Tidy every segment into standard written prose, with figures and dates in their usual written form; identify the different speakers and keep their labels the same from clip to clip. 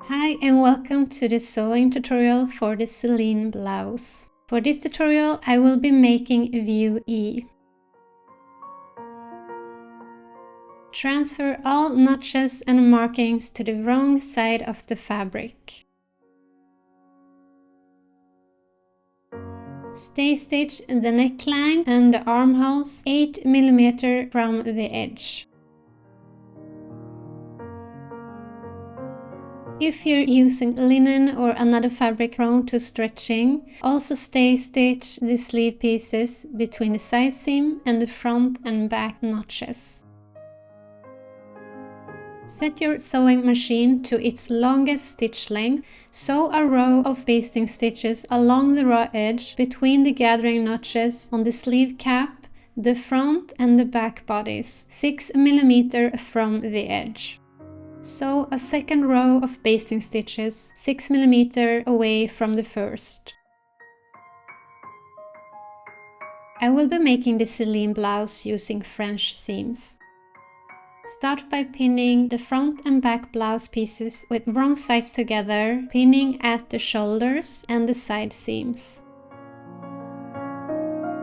Speaker 1: Hi and welcome to the sewing tutorial for the Celine blouse. For this tutorial I will be making view E. Transfer all notches and markings to the wrong side of the fabric. Stay stitch the neckline and the armholes 8 mm from the edge. If you're using linen or another fabric prone to stretching, also stay stitch the sleeve pieces between the side seam and the front and back notches. Set your sewing machine to its longest stitch length. Sew a row of basting stitches along the raw edge between the gathering notches on the sleeve cap, the front and the back bodies, 6 mm from the edge. Sew a second row of basting stitches 6 mm away from the first. I will be making the Celine blouse using French seams. Start by pinning the front and back blouse pieces with wrong sides together, pinning at the shoulders and the side seams.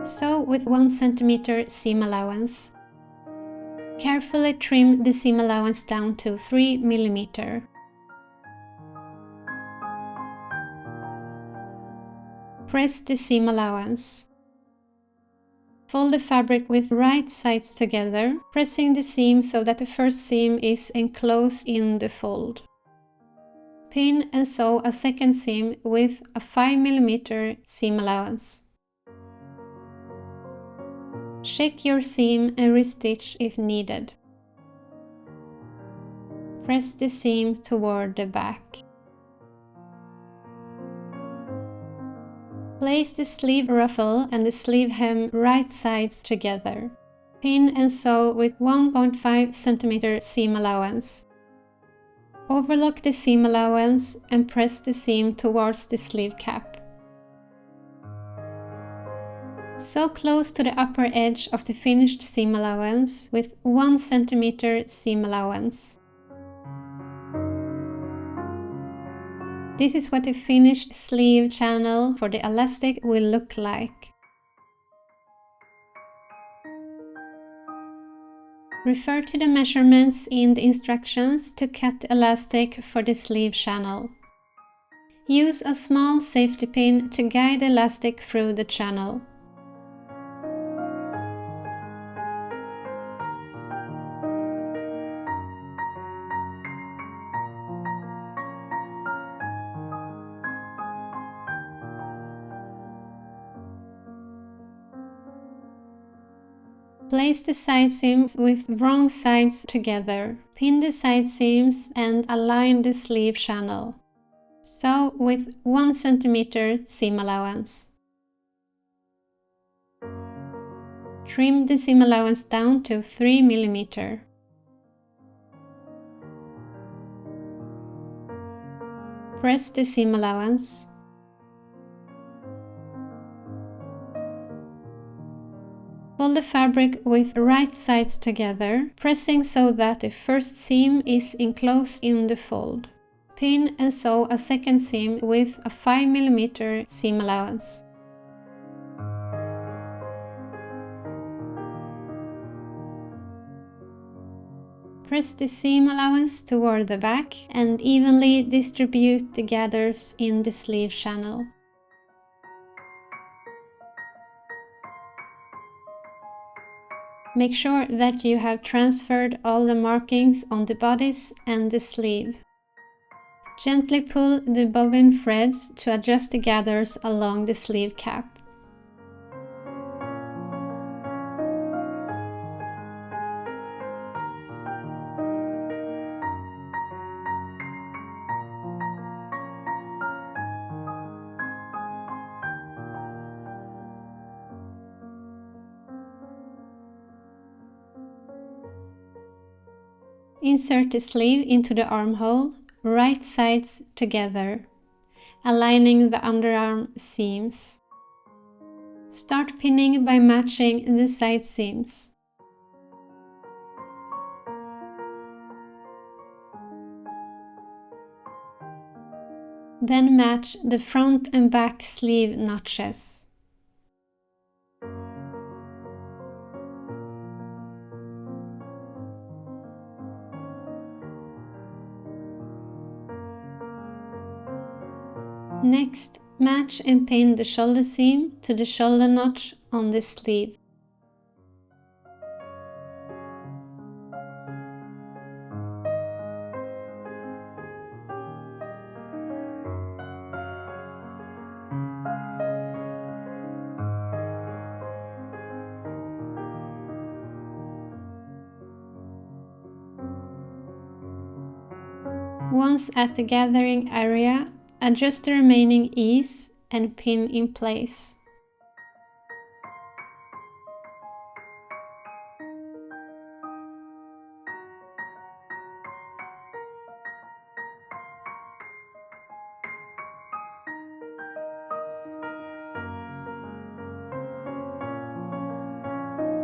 Speaker 1: Sew with 1 cm seam allowance. Carefully trim the seam allowance down to 3 mm. Press the seam allowance. Fold the fabric with right sides together, pressing the seam so that the first seam is enclosed in the fold. Pin and sew a second seam with a 5 mm seam allowance. Check your seam and restitch if needed. Press the seam toward the back. Place the sleeve ruffle and the sleeve hem right sides together. Pin and sew with 1.5 cm seam allowance. Overlock the seam allowance and press the seam towards the sleeve cap. Sew close to the upper edge of the finished seam allowance with 1 cm seam allowance. This is what the finished sleeve channel for the elastic will look like. Refer to the measurements in the instructions to cut the elastic for the sleeve channel. Use a small safety pin to guide the elastic through the channel. Place the side seams with wrong sides together. Pin the side seams and align the sleeve channel. Sew with 1 cm seam allowance. Trim the seam allowance down to 3 mm. Press the seam allowance. Fold the fabric with right sides together, pressing so that the first seam is enclosed in the fold. Pin and sew a second seam with a 5 mm seam allowance. Press the seam allowance toward the back and evenly distribute the gathers in the sleeve channel. Make sure that you have transferred all the markings on the bodice and the sleeve. Gently pull the bobbin threads to adjust the gathers along the sleeve cap. Insert the sleeve into the armhole, right sides together, aligning the underarm seams. Start pinning by matching the side seams. Then match the front and back sleeve notches. Next, match and pin the shoulder seam to the shoulder notch on the sleeve. Once at the gathering area, adjust the remaining ease and pin in place.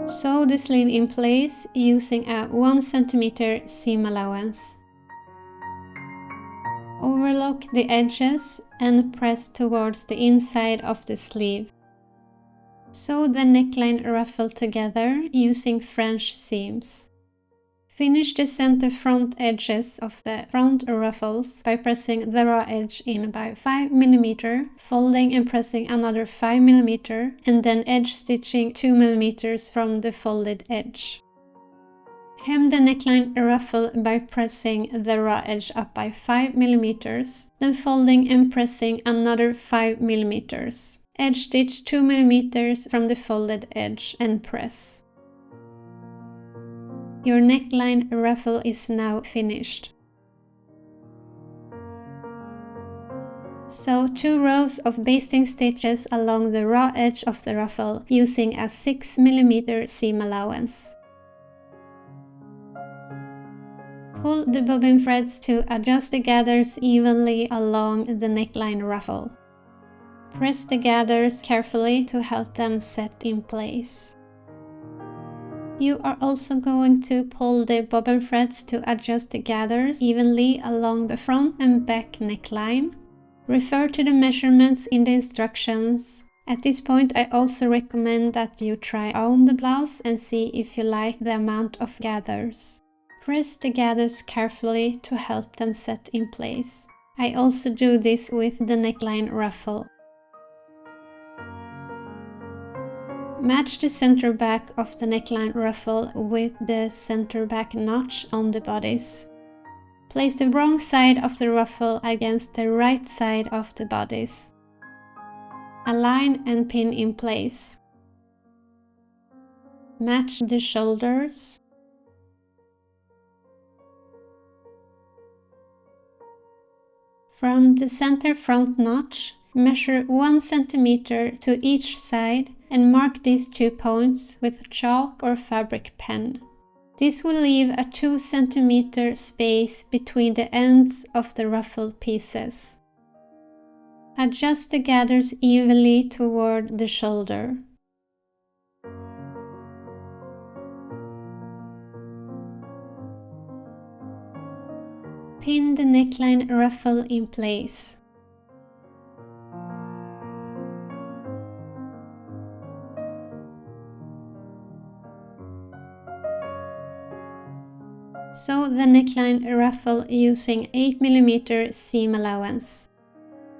Speaker 1: Sew the sleeve in place using a 1 cm seam allowance. Overlock the edges and press towards the inside of the sleeve. Sew the neckline ruffle together using French seams. Finish the center front edges of the front ruffles by pressing the raw edge in by 5 mm, folding and pressing another 5 mm, and then edge stitching 2 mm from the folded edge. Hem the neckline ruffle by pressing the raw edge up by 5 mm, then folding and pressing another 5 mm. Edge stitch 2 mm from the folded edge and press. Your neckline ruffle is now finished. Sew 2 rows of basting stitches along the raw edge of the ruffle using a 6 mm seam allowance. Pull the bobbin threads to adjust the gathers evenly along the neckline ruffle. Press the gathers carefully to help them set in place. You are also going to pull the bobbin threads to adjust the gathers evenly along the front and back neckline. Refer to the measurements in the instructions. At this point, I also recommend that you try on the blouse and see if you like the amount of gathers. Press the gathers carefully to help them set in place. I also do this with the neckline ruffle. Match the center back of the neckline ruffle with the center back notch on the bodice. Place the wrong side of the ruffle against the right side of the bodice. Align and pin in place. Match the shoulders. From the center front notch, measure 1 cm to each side and mark these 2 points with chalk or fabric pen. This will leave a 2 cm space between the ends of the ruffle pieces. Adjust the gathers evenly toward the shoulder. Pin the neckline ruffle in place. Sew the neckline ruffle using 8 mm seam allowance.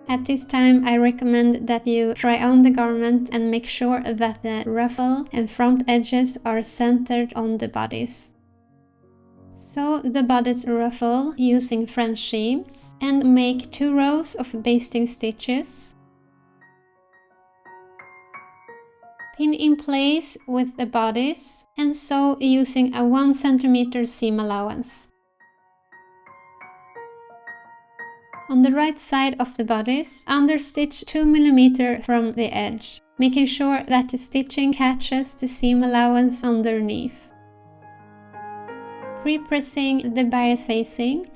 Speaker 1: At this time, I recommend that you try on the garment and make sure that the ruffle and front edges are centered on the bodice. Sew the bodice ruffle using French seams and make 2 rows of basting stitches. Pin in place with the bodice and sew using a 1 cm seam allowance. On the right side of the bodice, understitch 2 mm from the edge, making sure that the stitching catches the seam allowance underneath. Pre-pressing the bias facing,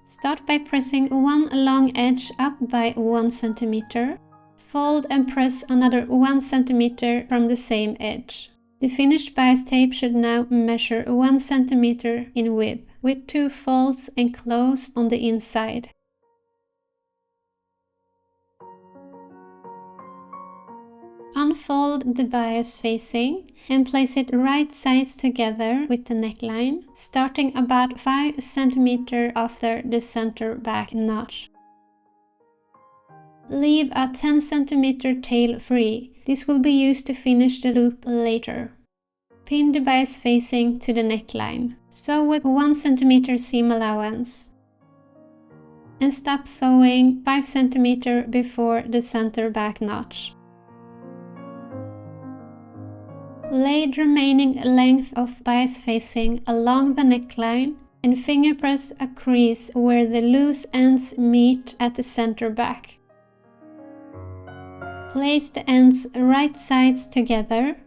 Speaker 1: start by pressing one long edge up by 1 cm. Fold and press another 1 cm from the same edge. The finished bias tape should now measure 1 cm in width, with 2 folds enclosed on the inside. Unfold the bias facing and place it right sides together with the neckline, starting about 5 cm after the center back notch. Leave a 10 cm tail free. This will be used to finish the loop later. Pin the bias facing to the neckline. Sew with 1 cm seam allowance. And stop sewing 5 cm before the center back notch. Lay the remaining length of bias facing along the neckline and finger press a crease where the loose ends meet at the center back. Place the ends right sides together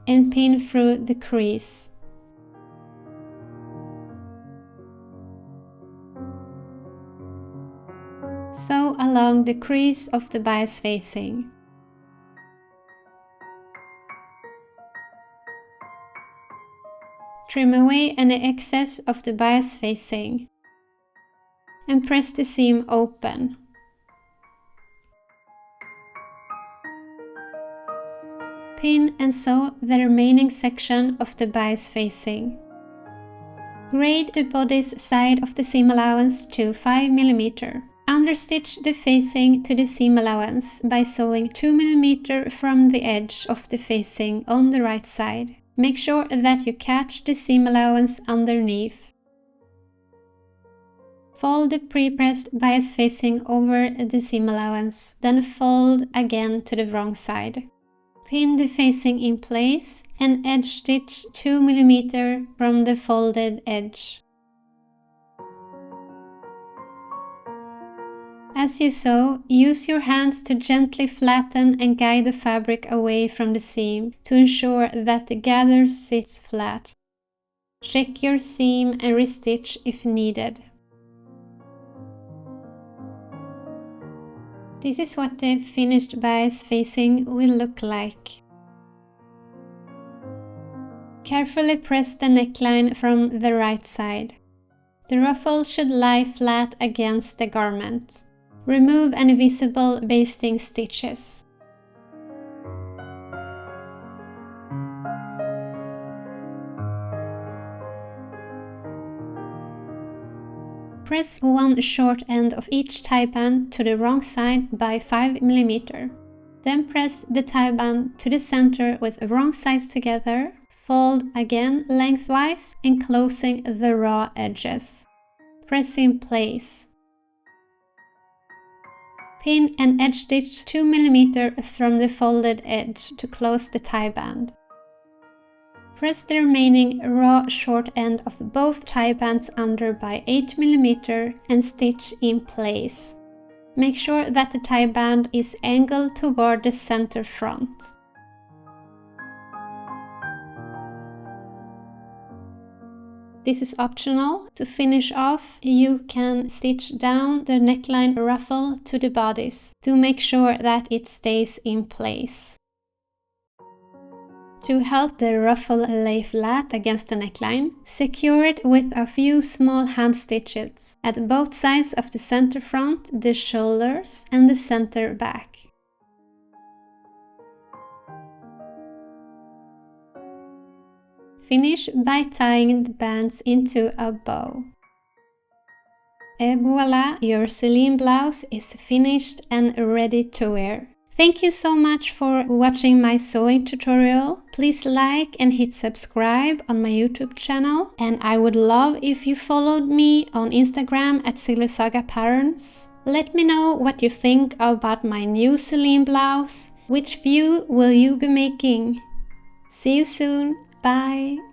Speaker 1: and pin through the crease. Sew along the crease of the bias facing. Trim away any excess of the bias facing and press the seam open. Pin and sew the remaining section of the bias facing. Grade the body's side of the seam allowance to 5 mm. Understitch the facing to the seam allowance by sewing 2 mm from the edge of the facing on the right side. Make sure that you catch the seam allowance underneath. Fold the pre-pressed bias facing over the seam allowance, then fold again to the wrong side. Pin the facing in place and edge stitch 2 mm from the folded edge. As you sew, use your hands to gently flatten and guide the fabric away from the seam to ensure that the gather sits flat. Check your seam and restitch if needed. This is what the finished bias facing will look like. Carefully press the neckline from the right side. The ruffle should lie flat against the garment. Remove any visible basting stitches. Press one short end of each tie band to the wrong side by 5 mm. Then press the tie band to the center with the wrong sides together, fold again lengthwise, enclosing the raw edges. Press in place. Pin and edge stitch 2 mm from the folded edge to close the tie band. Press the remaining raw short end of both tie bands under by 8 mm and stitch in place. Make sure that the tie band is angled toward the center front. This is optional. To finish off, you can stitch down the neckline ruffle to the bodice to make sure that it stays in place. To help the ruffle lay flat against the neckline, secure it with a few small hand stitches at both sides of the center front, the shoulders, and the center back. Finish by tying the bands into a bow. Et voila, your Celine blouse is finished and ready to wear. Thank you so much for watching my sewing tutorial. Please like and hit subscribe on my YouTube channel, and I would love if you followed me on Instagram at Silly Saga Patterns. Let me know what you think about my new Celine blouse. Which view will you be making? See you soon. Bye!